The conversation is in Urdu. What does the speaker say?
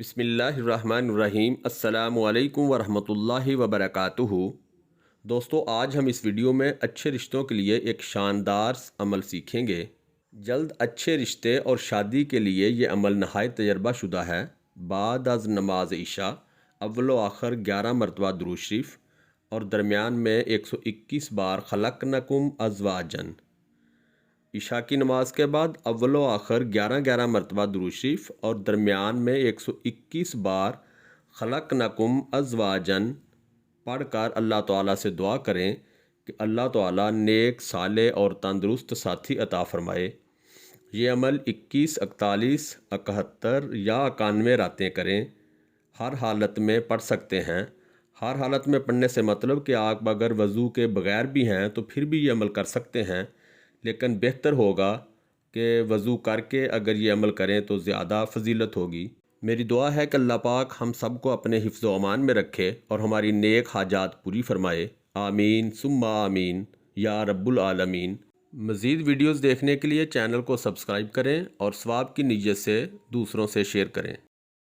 بسم اللہ الرحمن الرحیم۔ السلام علیکم ورحمۃ وبرکاتہ۔ دوستو، آج ہم اس ویڈیو میں اچھے رشتوں کے لیے ایک شاندار عمل سیکھیں گے۔ جلد اچھے رشتے اور شادی کے لیے یہ عمل نہایت تجربہ شدہ ہے۔ بعد از نماز عشاء اول و آخر 11 مرتبہ درود شریف اور درمیان میں 121 بار خلقنکم ازواجن۔ عشاء کی نماز کے بعد اول و آخر 11 مرتبہ درود شریف اور درمیان میں 121 بار خلقنکم ازواجن پڑھ کر اللہ تعالیٰ سے دعا کریں کہ اللہ تعالیٰ نیک، صالح اور تندرست ساتھی عطا فرمائے۔ یہ عمل 21، 41، 71 یا 91 راتیں کریں۔ ہر حالت میں پڑھ سکتے ہیں۔ ہر حالت میں پڑھنے سے مطلب کہ آپ اگر وضو کے بغیر بھی ہیں تو پھر بھی یہ عمل کر سکتے ہیں، لیکن بہتر ہوگا کہ وضو کر کے اگر یہ عمل کریں تو زیادہ فضیلت ہوگی۔ میری دعا ہے کہ اللہ پاک ہم سب کو اپنے حفظ و امان میں رکھے اور ہماری نیک حاجات پوری فرمائے۔ آمین ثم آمین یا رب العالمین۔ مزید ویڈیوز دیکھنے کے لیے چینل کو سبسکرائب کریں اور ثواب کی نیت سے دوسروں سے شیئر کریں۔